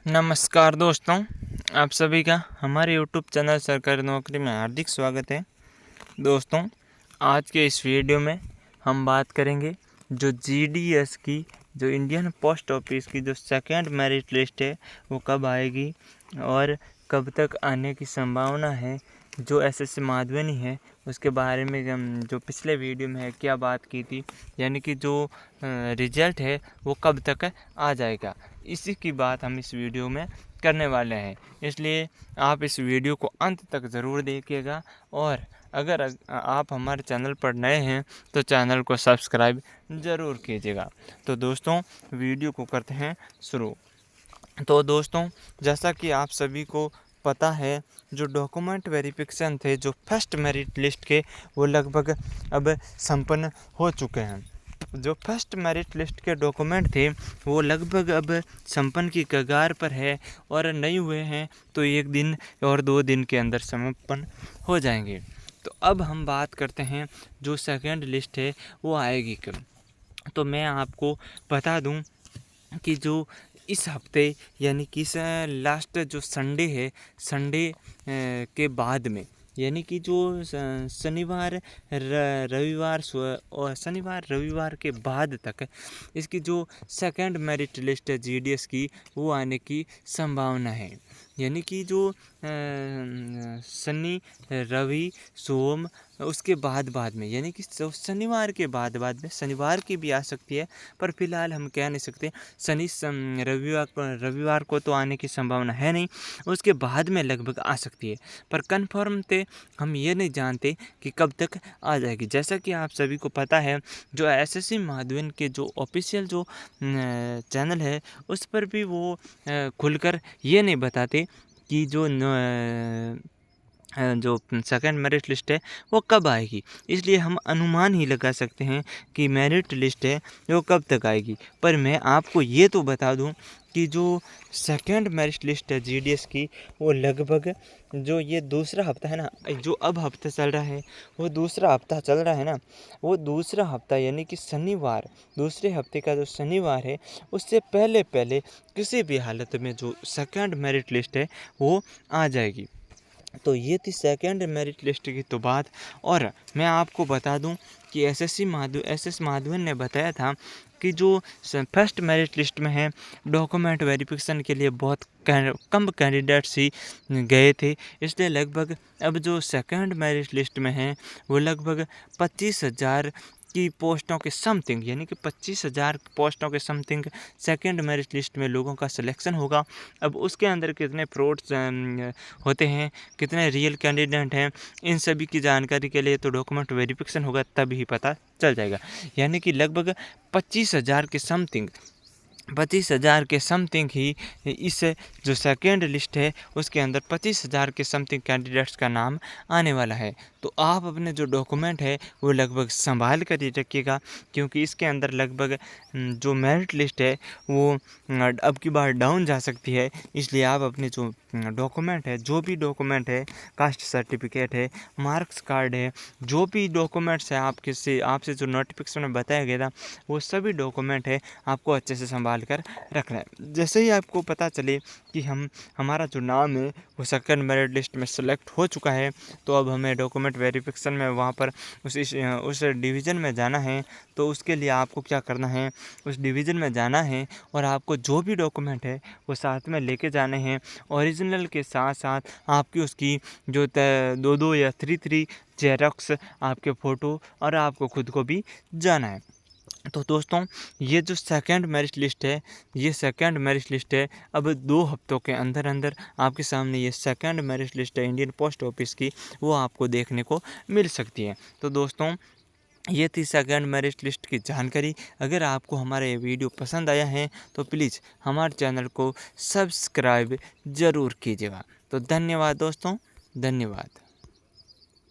नमस्कार दोस्तों, आप सभी का हमारे यूट्यूब चैनल सरकारी नौकरी में हार्दिक स्वागत है। दोस्तों, आज के इस वीडियो में हम बात करेंगे जो जीडीएस की, जो इंडियन पोस्ट ऑफिस की जो सेकंड मेरिट लिस्ट है वो कब आएगी और कब तक आने की संभावना है। जो एसएससी माधवनी है उसके बारे में हम जो पिछले वीडियो में है क्या बात की थी, यानी कि जो रिजल्ट है वो कब तक आ जाएगा, इसी की बात हम इस वीडियो में करने वाले हैं। इसलिए आप इस वीडियो को अंत तक ज़रूर देखिएगा और अगर आप हमारे चैनल पर नए हैं तो चैनल को सब्सक्राइब ज़रूर कीजिएगा। तो दोस्तों, वीडियो को करते हैं शुरू। तो दोस्तों, जैसा कि आप सभी को पता है, जो डॉक्यूमेंट वेरिफिकेशन थे जो फर्स्ट मेरिट लिस्ट के, वो लगभग अब संपन्न हो चुके हैं। जो फर्स्ट मेरिट लिस्ट के डॉक्यूमेंट थे वो लगभग अब संपन्न की कगार पर है और नहीं हुए हैं तो 1 दिन और 2 दिन के अंदर संपन्न हो जाएंगे। तो अब हम बात करते हैं जो सेकंड लिस्ट है वो आएगी कब। तो मैं आपको बता दूं कि जो इस हफ्ते, यानी कि लास्ट जो संडे है, संडे के बाद में, यानी कि जो शनिवार रविवार और शनिवार रविवार के बाद तक इसकी जो सेकंड मेरिट लिस्ट है जीडीएस की वो आने की संभावना है। यानी कि जो शनि रवि सोम उसके बाद में, यानी कि शनिवार के बाद में, शनिवार की भी आ सकती है पर फिलहाल हम कह नहीं सकते। रविवार को तो आने की संभावना है नहीं, उसके बाद में लगभग आ सकती है, पर कन्फर्म थे हम ये नहीं जानते कि कब तक आ जाएगी। जैसा कि आप सभी को पता है, जो एसएससी माधवन के जो ऑफिशियल जो चैनल है उस पर भी वो खुलकर ये नहीं बताते कि जो सेकंड मेरिट लिस्ट है वो कब आएगी। इसलिए हम अनुमान ही लगा सकते हैं कि मेरिट लिस्ट है वो कब तक आएगी। पर मैं आपको ये तो बता दूं कि जो सेकंड मेरिट लिस्ट है जीडीएस की वो लगभग, जो ये दूसरा हफ्ता है ना, जो अब हफ्ता चल रहा है वो दूसरा हफ्ता चल रहा है ना, वो दूसरा हफ्ता यानी कि शनिवार, दूसरे हफ्ते का जो शनिवार है उससे पहले पहले किसी भी हालत में जो सेकंड मेरिट लिस्ट है वो आ जाएगी। तो ये थी सेकंड मेरिट लिस्ट की तो बात। और मैं आपको बता दूं कि एस माधवन ने बताया था कि जो फर्स्ट मेरिट लिस्ट में है डॉक्यूमेंट वेरिफिकेशन के लिए बहुत कम कैंडिडेट्स ही गए थे, इसलिए लगभग अब जो सेकंड मेरिट लिस्ट में है वो लगभग 25,000 की पोस्टों के समथिंग, यानी कि 25,000 पोस्टों के समथिंग सेकंड मेरिट लिस्ट में लोगों का सिलेक्शन होगा। अब उसके अंदर कितने फ्रॉड्स होते हैं, कितने रियल कैंडिडेट हैं, इन सभी की जानकारी के लिए तो डॉक्यूमेंट वेरिफिकेशन होगा तभी पता चल जाएगा। यानी कि लगभग 25,000 के समथिंग ही इस जो सेकेंड लिस्ट है उसके अंदर 25,000 के समथिंग कैंडिडेट्स का नाम आने वाला है। तो आप अपने जो डॉक्यूमेंट है वो लगभग संभाल कर ही रखिएगा, क्योंकि इसके अंदर लगभग जो मेरिट लिस्ट है वो अब की बार डाउन जा सकती है। इसलिए आप अपने जो डॉक्यूमेंट है, जो भी डॉक्यूमेंट है, कास्ट सर्टिफिकेट है, मार्क्स कार्ड है, जो भी डॉक्यूमेंट्स है आपसे जो नोटिफिकेशन में बताया गया था वो सभी डॉक्यूमेंट है आपको अच्छे से संभाल कर रखना है। जैसे ही आपको पता चले कि हमारा जो नाम है वो सेकंड मेरिट लिस्ट में सेलेक्ट हो चुका है, तो अब हमें डॉक्यूमेंट वेरिफिकेशन में वहाँ पर उस डिवीज़न में जाना है। तो उसके लिए आपको क्या करना है, उस डिवीज़न में जाना है और आपको जो भी डॉक्यूमेंट है वो साथ में लेके जाने हैं। ओरिजिनल के साथ साथ आपकी उसकी जो 2-2 या 3-3 जेरॉक्स आपके फ़ोटो और आपको खुद को भी जाना है। तो दोस्तों, ये जो सेकंड मेरिट लिस्ट है, ये सेकंड मेरिट लिस्ट है अब 2 हफ्तों के अंदर अंदर आपके सामने ये सेकंड मेरिट लिस्ट है इंडियन पोस्ट ऑफिस की, वो आपको देखने को मिल सकती है। तो दोस्तों, ये थी सेकंड मेरिट लिस्ट की जानकारी। अगर आपको हमारा ये वीडियो पसंद आया है तो प्लीज़ हमारे चैनल को सब्सक्राइब ज़रूर कीजिएगा। तो धन्यवाद दोस्तों, धन्यवाद।